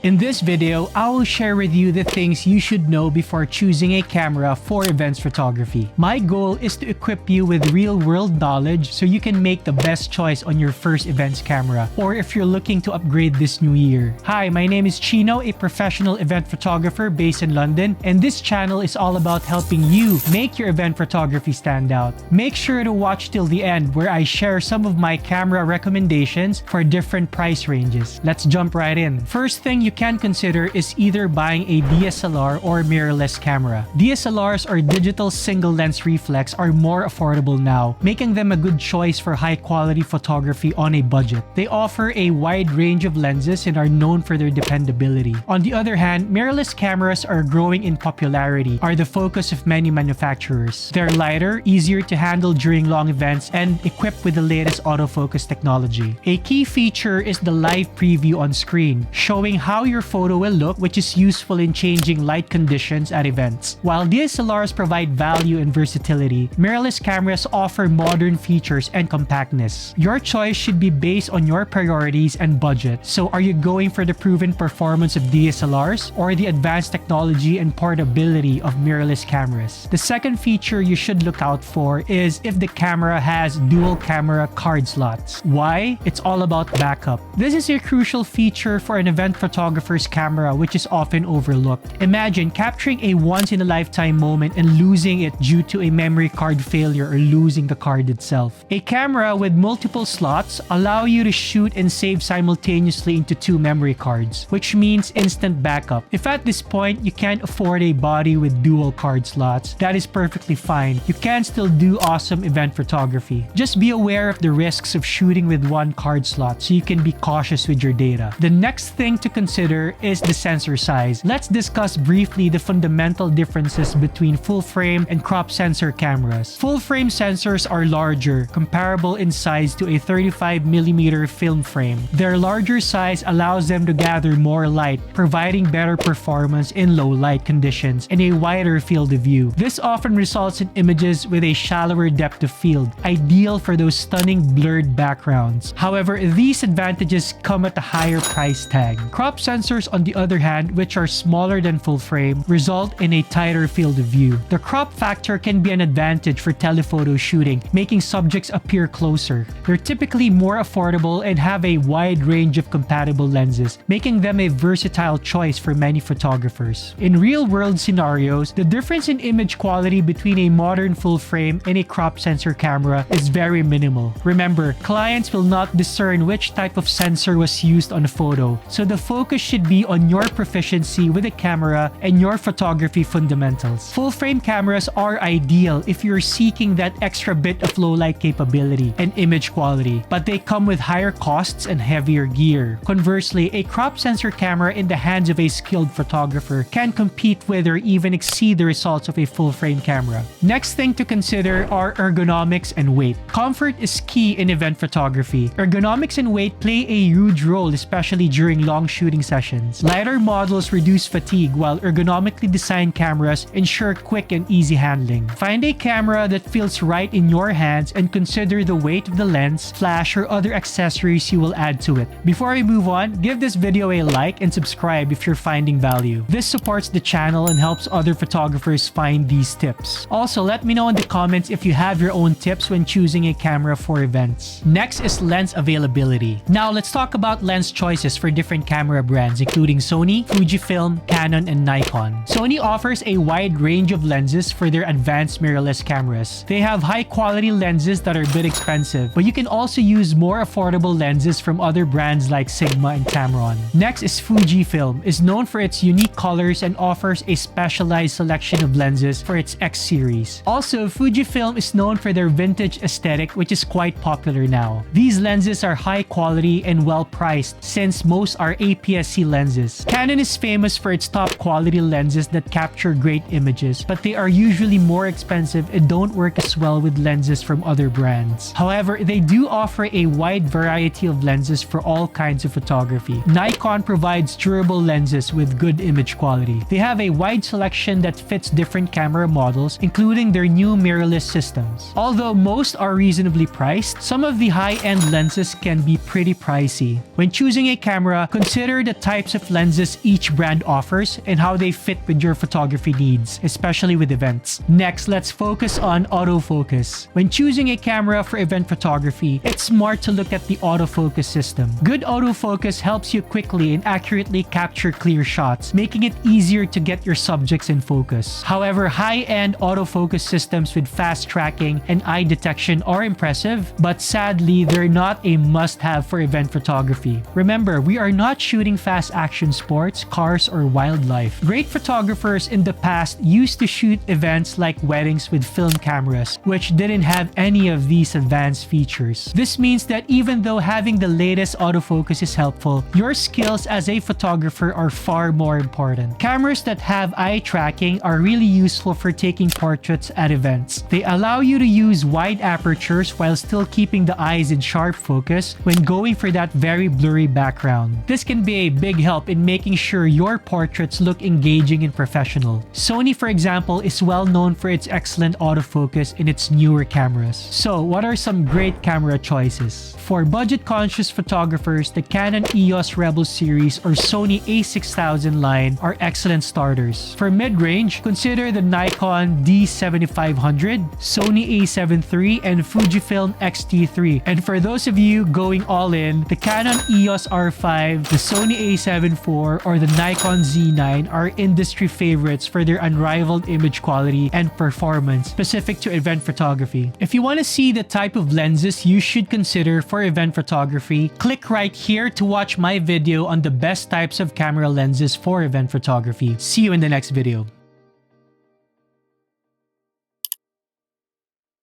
In this video, I will share with you the things you should know before choosing a camera for events photography. My goal is to equip you with real-world knowledge so you can make the best choice on your first events camera, or if you're looking to upgrade this new year. Hi, my name is Chino, a professional event photographer based in London, and this channel is all about helping you make your event photography stand out. Make sure to watch till the end where I share some of my camera recommendations for different price ranges. Let's jump right in. First thing you can consider is either buying a DSLR or mirrorless camera. DSLRs or digital single lens reflex are more affordable now, making them a good choice for high quality photography on a budget. They offer a wide range of lenses and are known for their dependability. On the other hand, mirrorless cameras are growing in popularity, are the focus of many manufacturers. They're lighter, easier to handle during long events, and equipped with the latest autofocus technology. A key feature is the live preview on screen, showing how your photo will look, which is useful in changing light conditions at events. While DSLRs provide value and versatility, mirrorless cameras offer modern features and compactness. Your choice should be based on your priorities and budget. So are you going for the proven performance of DSLRs or the advanced technology and portability of mirrorless cameras? The second feature you should look out for is if the camera has dual camera card slots. Why? It's all about backup. This is a crucial feature for an event photographer's camera, which is often overlooked. Imagine capturing a once-in-a-lifetime moment and losing it due to a memory card failure or losing the card itself. A camera with multiple slots allow you to shoot and save simultaneously into two memory cards, which means instant backup. If at this point you can't afford a body with dual card slots, that is perfectly fine. You can still do awesome event photography. Just be aware of the risks of shooting with one card slot so you can be cautious with your data. The next thing to consider is the sensor size. Let's discuss briefly the fundamental differences between full-frame and crop sensor cameras. Full-frame sensors are larger, comparable in size to a 35mm film frame. Their larger size allows them to gather more light, providing better performance in low light conditions and a wider field of view. This often results in images with a shallower depth of field, ideal for those stunning blurred backgrounds. However, these advantages come at a higher price tag. Crop sensors, on the other hand, which are smaller than full frame, result in a tighter field of view. The crop factor can be an advantage for telephoto shooting, making subjects appear closer. They're typically more affordable and have a wide range of compatible lenses, making them a versatile choice for many photographers. In real-world scenarios, the difference in image quality between a modern full frame and a crop sensor camera is very minimal. Remember, clients will not discern which type of sensor was used on a photo, so the focus should be on your proficiency with the camera and your photography fundamentals. Full-frame cameras are ideal if you're seeking that extra bit of low-light capability and image quality, but they come with higher costs and heavier gear. Conversely, a crop sensor camera in the hands of a skilled photographer can compete with or even exceed the results of a full-frame camera. Next thing to consider are ergonomics and weight. Comfort is key in event photography. Ergonomics and weight play a huge role, especially during long shooting sessions. Lighter models reduce fatigue, while ergonomically designed cameras ensure quick and easy handling. Find a camera that feels right in your hands and consider the weight of the lens, flash, or other accessories you will add to it. Before we move on, give this video a like and subscribe if you're finding value. This supports the channel and helps other photographers find these tips. Also, let me know in the comments if you have your own tips when choosing a camera for events. Next is lens availability. Now let's talk about lens choices for different camera brands, including Sony, Fujifilm, Canon, and Nikon. Sony offers a wide range of lenses for their advanced mirrorless cameras. They have high-quality lenses that are a bit expensive, but you can also use more affordable lenses from other brands like Sigma and Tamron. Next is Fujifilm, is known for its unique colors and offers a specialized selection of lenses for its X series. Also, Fujifilm is known for their vintage aesthetic, which is quite popular now. These lenses are high quality and well priced since most are APS-C lenses. Canon is famous for its top quality lenses that capture great images, but they are usually more expensive and don't work as well with lenses from other brands. However, they do offer a wide variety of lenses for all kinds of photography. Nikon provides durable lenses with good image quality. They have a wide selection that fits different camera models, including their new mirrorless systems. Although most are reasonably priced, some of the high-end lenses can be pretty pricey. When choosing a camera, consider the the types of lenses each brand offers and how they fit with your photography needs, especially with events. Next, let's focus on autofocus. When choosing a camera for event photography, it's smart to look at the autofocus system. Good autofocus helps you quickly and accurately capture clear shots, making it easier to get your subjects in focus. However, high-end autofocus systems with fast tracking and eye detection are impressive, but sadly, they're not a must-have for event photography. Remember, we are not shooting fast action sports, cars, or wildlife. Great photographers in the past used to shoot events like weddings with film cameras, which didn't have any of these advanced features. This means that even though having the latest autofocus is helpful, your skills as a photographer are far more important. Cameras that have eye tracking are really useful for taking portraits at events. They allow you to use wide apertures while still keeping the eyes in sharp focus when going for that very blurry background. This can be a big help in making sure your portraits look engaging and professional. Sony, for example, is well known for its excellent autofocus in its newer cameras. So, what are some great camera choices? For budget-conscious photographers, the Canon EOS Rebel series or Sony a6000 line are excellent starters. For mid-range, consider the Nikon D7500, Sony a7 III, and Fujifilm X-T3. And for those of you going all in, the Canon EOS R5, the Sony a7 IV, or the Nikon Z9 are industry favorites for their unrivaled image quality and performance specific to event photography. If you want to see the type of lenses you should consider for event photography, click right here to watch my video on the best types of camera lenses for event photography. See you in the next video.